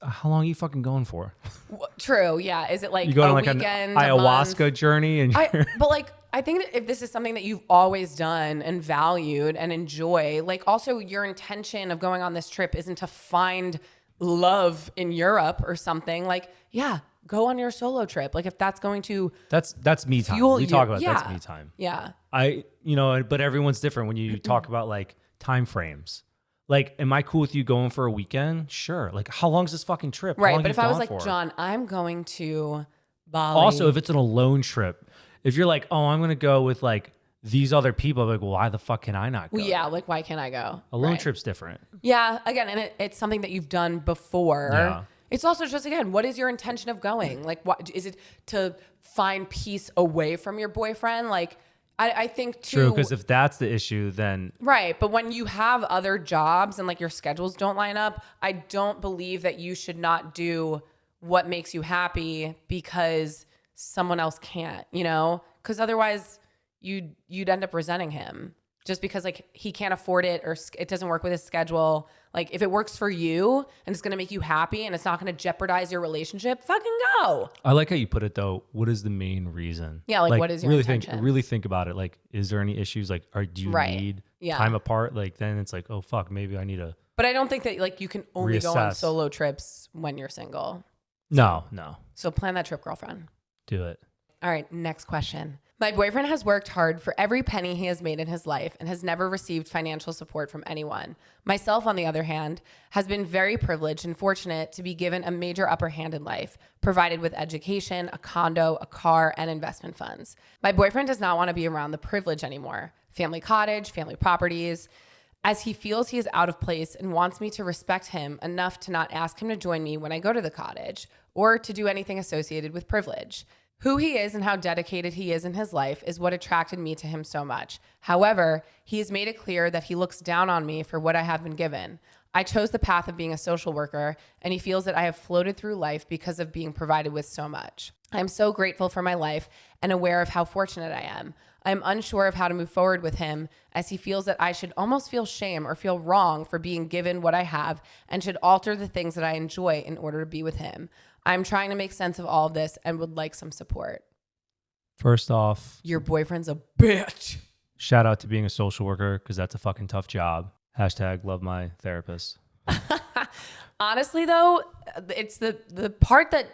how long are you fucking going for? True, yeah. Is it like you going a like weekend, an ayahuasca journey? And but like, I think that if this is something that you've always done and valued and enjoy, like also your intention of going on this trip isn't to find love in Europe or something. Like, yeah, go on your solo trip. Like if that's going to that's me time. We talk about that's me time. Yeah. But everyone's different when you talk about like time frames. Like, am I cool with you going for a weekend? Sure. Like, how long's this fucking trip? How Right. long But you if I was gone like, for? John, I'm going to Bali. Also, if it's an alone trip, if you're like, oh, I'm gonna go with like these other people, I'm like, well, why the fuck can I not go? well, yeah, like why can't I go? Alone Right. trip's different. Yeah, again, and it's something that you've done before. Yeah. It's also just, again, what is your intention of going? Like, what is it to find peace away from your boyfriend? Like, I think too. True, because if that's the issue, then Right. But when you have other jobs and like your schedules don't line up, I don't believe that you should not do what makes you happy because someone else can't, you know? Because otherwise you'd end up resenting him just because like he can't afford it or it doesn't work with his schedule. Like if it works for you and it's going to make you happy and it's not going to jeopardize your relationship, fucking go. I like how you put it though. What is the main reason? Yeah, like, what is your really intention? really think about it. Like, is there any issues? Like, do you Right. need Yeah. time apart? Like, then it's like, oh fuck, maybe I need to. But I don't think that like you can only go on Reassess. solo trips when you're single. No, So plan that trip, girlfriend. do it. All right, next question. My boyfriend has worked hard for every penny he has made in his life and has never received financial support from anyone. Myself, on the other hand, has been very privileged and fortunate to be given a major upper hand in life, provided with education, a condo, a car, and investment funds. My boyfriend does not want to be around the privilege anymore. Family cottage, family properties, as he feels he is out of place and wants me to respect him enough to not ask him to join me when I go to the cottage or to do anything associated with privilege. Who he is and how dedicated he is in his life is what attracted me to him so much. However, he has made it clear that he looks down on me for what I have been given. I chose the path of being a social worker, and he feels that I have floated through life because of being provided with so much. I am so grateful for my life and aware of how fortunate I am. I am unsure of how to move forward with him, as he feels that I should almost feel shame or feel wrong for being given what I have and should alter the things that I enjoy in order to be with him. I'm trying to make sense of all of this and would like some support. First off, Your boyfriend's a bitch. shout out to being a social worker because that's a fucking tough job. Hashtag love my therapist. Honestly, though, it's the part that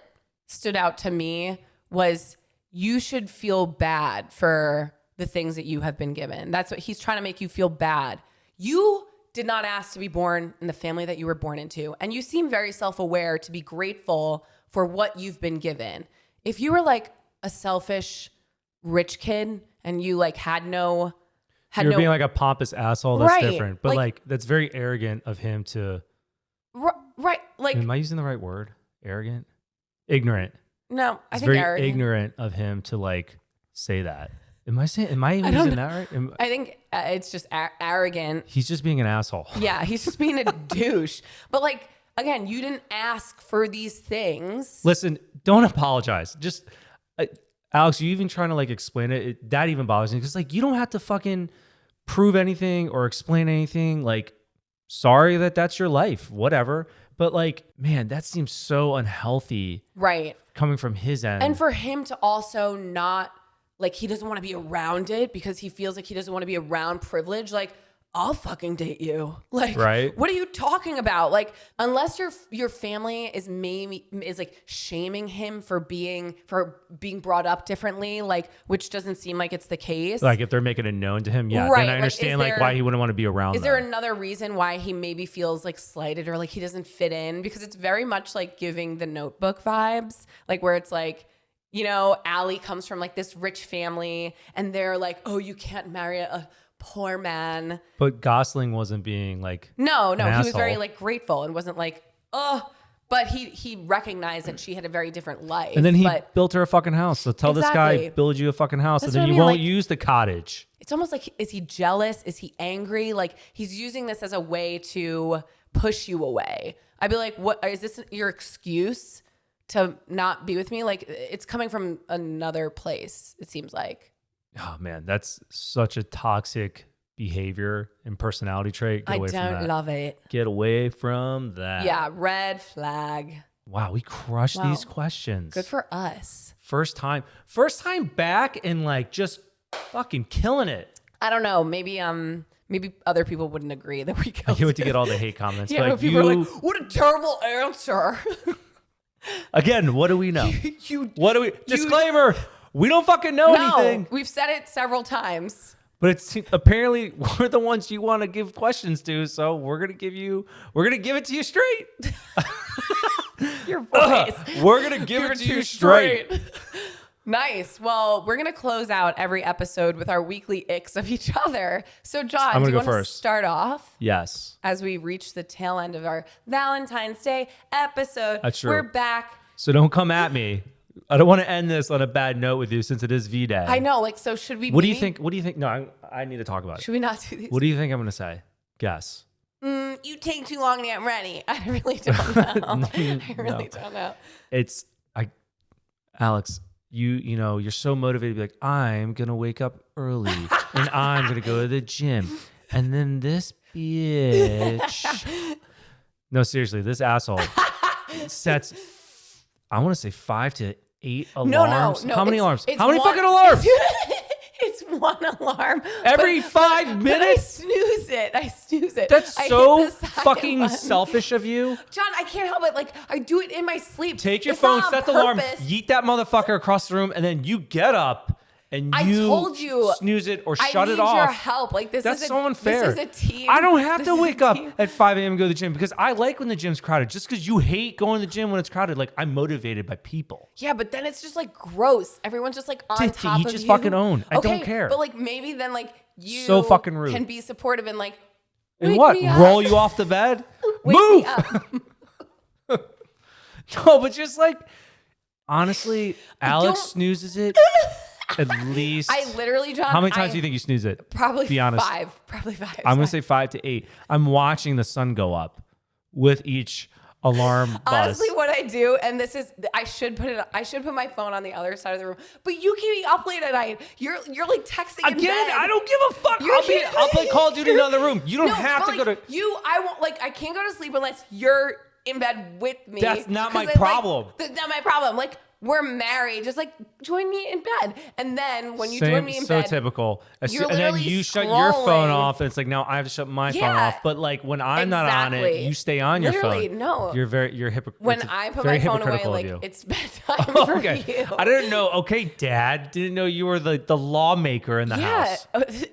stood out to me was you should feel bad for the things that you have been given. That's what he's trying to make you feel bad. You did not ask to be born in the family that you were born into. And you seem very self-aware to be grateful for what you've been given. If you were like a selfish rich kid and you like You're being like a pompous asshole. That's Right. different. But like that's very arrogant of him to. right, like Am I using the right word? Arrogant? Ignorant. no, I It's think very arrogant. ignorant of him to like say that. Am I even don't using that right? I think it's just arrogant. He's just being an asshole. Yeah, he's just being a douche. But like, again, you didn't ask for these things. Listen, don't apologize. Just Alex, you even trying to like explain it, that even bothers me because like you don't have to fucking prove anything or explain anything. Like, sorry that's your life, whatever. But like, man, that seems so unhealthy Right. coming from his end. And for him to also not, like, he doesn't want to be around it because he feels like he doesn't want to be around privilege. Like, I'll fucking date you. Like, Right. What are you talking about? Like, unless your family is like shaming him for being brought up differently, like, which doesn't seem like it's the case. like if they're making it known to him, yeah, Right, then I like, understand is like there- why he wouldn't want to be around Is them. there another reason why he maybe feels like slighted or like he doesn't fit in? Because it's very much like giving the Notebook vibes, like where it's like, you know, Allie comes from like this rich family and they're like, oh, you can't marry a poor man. But Gosling wasn't being like No, he was very asshole. like grateful and wasn't like, oh, but he recognized that she had a very different life. And then he but built her a fucking house. So tell this Exactly. guy, build you a fucking house, That's and then what I you mean, won't like- use the cottage. it's almost like, is he jealous? Is he angry? Like he's using this as a way to push you away. I'd be like, what is this your excuse to not be with me? Like it's coming from another place, it seems like. Oh man, that's such a toxic behavior and personality trait. Get I away from don't that. love it. Get away from that. Yeah, red flag. Wow, we crushed Wow. these questions. Good for us. First time back and like just fucking killing it. I don't know. Maybe other people wouldn't agree that we I killed can't wait to it. get all the hate comments. Yeah, like, people are like, what a terrible answer. again, what do we know? you What do we? Disclaimer: we don't fucking know anything. No, we've said it several times. But it's apparently we're the ones you want to give questions to, so we're gonna give it to you straight. Your voice. We're gonna give it to you straight. Nice. Well, we're gonna close out every episode with our weekly icks of each other. So, John, I'm do gonna you go want to first. start off Yes. as we reach the tail end of our Valentine's Day episode? That's true. We're back. So don't come at me. I don't want to end this on a bad note with you since it is V-Day. I know. Like, so should we? What do you think? What do you think? No, I need to talk about it. Should we not do these? What do you think I'm gonna say? Guess. You take too long to get ready. I really don't know. I really don't know. Alex, you're so motivated to be like, I'm gonna wake up early and I'm gonna go to the gym. And then this bitch. No, seriously, this asshole sets I want to say 5 to 8 alarms. No. How many alarms? It's How many one- fucking alarms? It's one alarm. Every 5 But I minutes? snooze it. That's I hit so the second fucking button. selfish of you. John, I can't help it. Like, I do it in my sleep. Take your It's phone, not on set the alarm, purpose. yeet that motherfucker across the room, and then you get up and I you told you, snooze it or I shut need it off. your help. Like, this That's is so unfair. This is a team. I don't have This to is a wake up team. at 5 a.m. and go to the gym because I like when the gym's crowded. Just because you hate going to the gym when it's crowded, like I'm motivated by people. Yeah, but then it's just like gross. Everyone's just like on To top each of his you. fucking own. I don't Okay, care. But like maybe then like you So fucking rude. can be supportive and like And wake what? me up. Roll you off the bed? Wake Move! me up. No, but just like honestly, Alex don't- snoozes it at least. I literally, John. How many times do you think you snooze it? Probably Be honest. 5. Probably 5. I'm gonna say 5 to 8. I'm watching the sun go up with each alarm buzz. Honestly, what I do, and this is, I should put my phone on the other side of the room. But you keep me up late at night. You're like texting in Again, bed. I don't give a fuck. You're I'll play Call of Duty in another room. You don't No, have but, to go like, to. I won't, like, I can't go to sleep unless you're in bed with me. That's not my 'Cause then, like, problem. that's not my problem. Like, we're married. Just like join me in bed, and then when you join me in so bed, typical. you're And then literally you shut your phone scrolling. off, and it's like now I have to shut my phone Yeah. off. But like when I'm not on it, Exactly. you stay on your Literally, phone. no. You're hypocritical. when I put my phone away, like it's bedtime for Okay, you. I didn't know. Okay, Dad, didn't know you were the lawmaker in the house.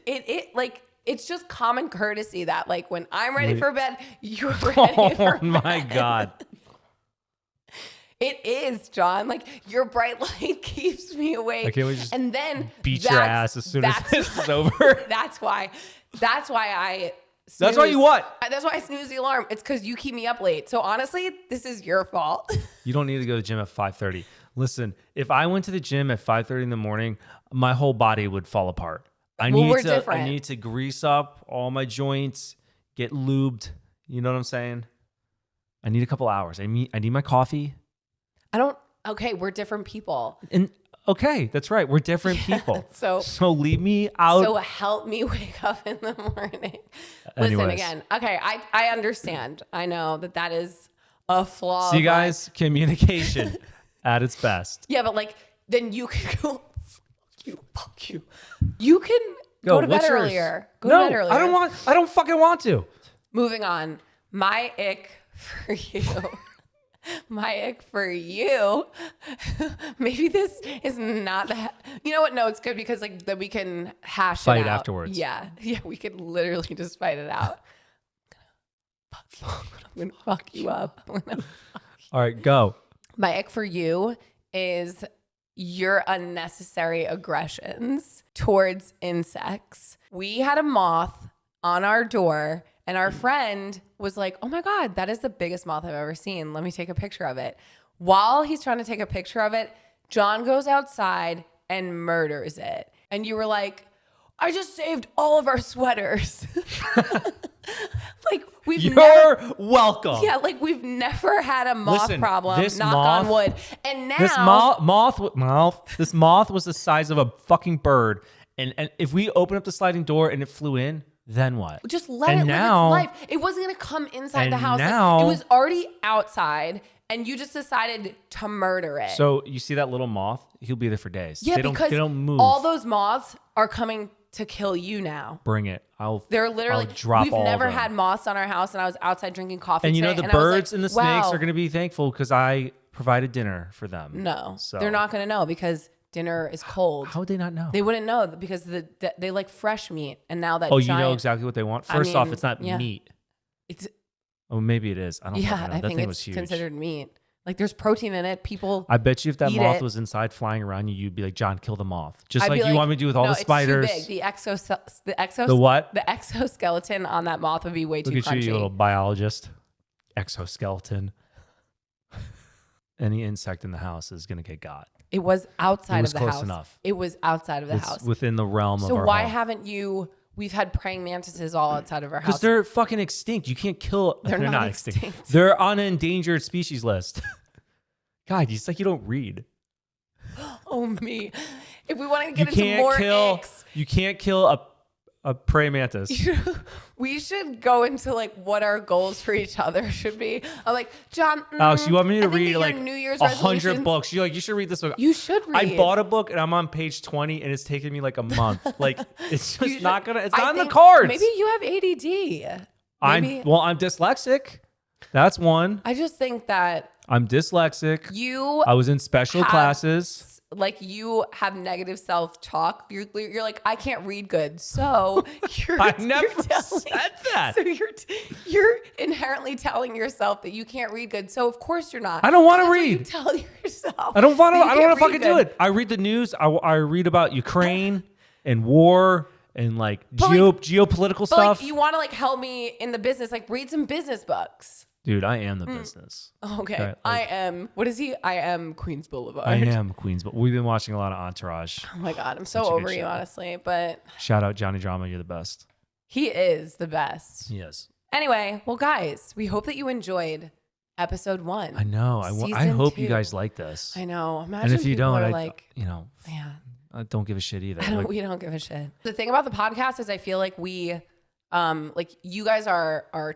It like it's just common courtesy that like when I'm ready Wait. for bed, you're ready Oh for my bed. God. It is, John. Like your bright light keeps me awake. Okay, we just and then Beat your that's- ass as soon as that's- this is over. That's why I. That's why you what? That's why I snooze the alarm. It's because you keep me up late. So honestly, this is your fault. You don't need to go to the gym at 5:30. Listen, if I went to the gym at 5:30 in the morning, my whole body would fall apart. I we're I different. need to grease up all my joints, get lubed. You know what I'm saying? I need a couple hours. I need my coffee. Okay, we're different people. And okay, that's right. We're different people. so leave me out. So help me wake up in the morning. Listen Anyways. again. Okay, I understand. I know that is a flaw. See, of guys, communication at its best. Yeah, but like then you can go. Fuck you. You can go to bed what's yours? earlier. Go No, to bed earlier. I don't fucking want to. Moving on. My ick for you. My ick for you. Maybe this is not that. You know what? No, it's good because like that we can hash Fight it out afterwards. Yeah, we could literally just fight it out. I'm gonna fuck you up. All right, go. My ick for you is your unnecessary aggressions towards insects. We had a moth on our door. And our friend was like, oh my God, that is the biggest moth I've ever seen. Let me take a picture of it. While he's trying to take a picture of it, John goes outside and murders it. And you were like, I just saved all of our sweaters. Like You're welcome. Yeah, like we've never had a moth Listen, problem. this Knock moth- on wood. And now This moth was the size of a fucking bird. And if we open up the sliding door and it flew in, then what? just let And it now- live its life. It wasn't gonna come inside And the house. now- Like, it was already outside, and you just decided to murder it. So you see that little moth? He'll be there for days. yeah, they because don't move. all those moths are coming to kill you now. Bring it. They're literally. I'll drop We've all of never them. had moths on our house, and I was outside drinking coffee. And you know today, the and I was birds like, and the snakes wow. are going to be thankful because I provided dinner for them. No, So they're not going to know because dinner is cold. How would they not know? They wouldn't know because they like fresh meat. And now that you know exactly what they want? First off, it's not meat. It's maybe it is. I don't know. I think it's considered meat. Like there's protein in it. People I bet you if that moth was inside flying around you, you'd be like, John, kill the moth. Just I'd like you want me to do with all the spiders. It's too big. The The what? The exoskeleton on that moth would be way too Look at crunchy. you little biologist. Exoskeleton. Any insect in the house is going to get got. It was outside of the house. Close enough. It was outside of the house. Within the realm of our So why home. haven't you... We've had praying mantises all outside of our house. Because they're fucking extinct. You can't kill... They're not extinct. They're on an endangered species list. God, it's like you don't read. Oh, me. If we want to get into more icks... You can't kill a praying mantis. We should go into like what our goals for each other should be. I'm like, John, Alex, you want me to read like New Year's 100 books? You're like, you should read this book. You should read. I bought a book and I'm on page 20 and it's taken me like a month. Like it's just not gonna. It's not in the cards. Maybe you have ADD. I'm dyslexic. That's one. I just think that I'm dyslexic. I was in special classes. Like you have negative self-talk. You're like, I can't read good. So I never said that. So you're inherently telling yourself that you can't read good. So of course you're not. I don't want to What read. you tell yourself. I don't want to. I don't want to fucking good. do it. I read the news. I read about Ukraine and war and like geopolitical stuff. Like, you want to like help me in the business? Like read some business books. Dude, I am the business. Okay. Right, I am. What is he? I am Queens Boulevard. I am Queens, but we've been watching a lot of Entourage. Oh my God. I'm so over you, honestly. But shout out Johnny Drama. You're the best. He is the best. Yes. Anyway, well, guys, we hope that you enjoyed episode 1. I know. I hope you guys like this. I know. Imagine and if you don't, yeah. I don't give a shit either. We don't give a shit. The thing about the podcast is I feel like we like you guys are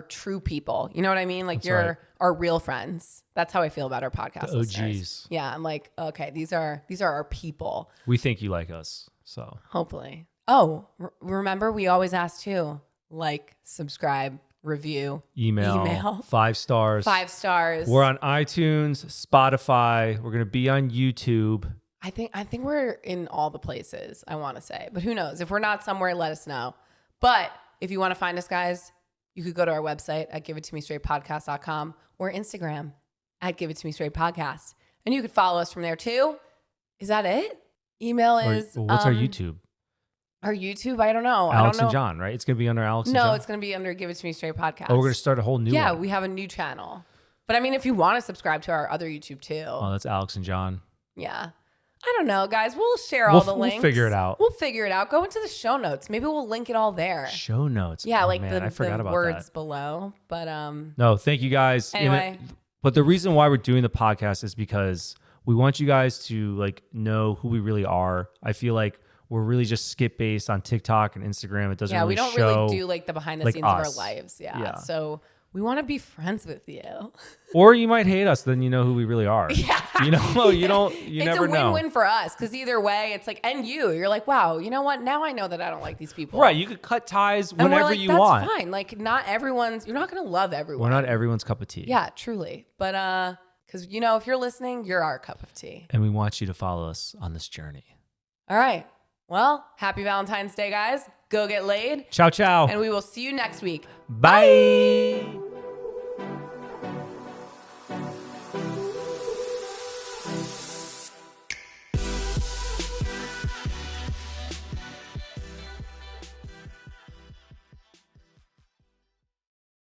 true people. You know what I mean? Like you're our real friends. That's how I feel about our podcast. The listeners. OGs. Yeah, I'm like, okay, these are our people. We think you like us, so hopefully. Oh, remember we always ask too. Like, subscribe, review, email. 5 stars. 5 stars. We're on iTunes, Spotify. We're gonna be on YouTube. I think we're in all the places. I want to say, but who knows? If we're not somewhere, let us know. But if you want to find us, guys, you could go to our website at giveittomestraightpodcast.com or Instagram at giveittomestraightpodcast. And you could follow us from there too. Is that it? Email is... what's our YouTube? Our YouTube? I don't know. Alex and John, right? It's going to be under Alex and John? No, it's going to be under Give It To Me Straight Podcast. Oh, we're going to start a whole new one. Yeah, we have a new channel. But I mean, if you want to subscribe to our other YouTube too. Oh, that's Alex and John. Yeah. I don't know, guys. We'll share all the links. We'll figure it out. We'll figure it out. Go into the show notes. Maybe we'll link it all there. Show notes. Yeah, like I forgot the about words that. below. But no, thank you guys. Anyway. But the reason why we're doing the podcast is because we want you guys to like know who we really are. I feel like we're really just skip based on TikTok and Instagram. It doesn't really show. Yeah, we don't really do like the behind the scenes of our lives. Yeah. So we want to be friends with you. Or you might hate us, then you know who we really are. Yeah. You know, you never know. It's a win-win for us because either way, it's like, and you're like, wow, you know what? Now I know that I don't like these people. Right. You could cut ties whenever you want. That's fine. Like not everyone's, you're not going to love everyone. We're not everyone's cup of tea. Yeah, truly. But because, you know, if you're listening, you're our cup of tea. And we want you to follow us on this journey. All right. Well, happy Valentine's Day, guys. Go get laid. Ciao, ciao. And we will see you next week. Bye.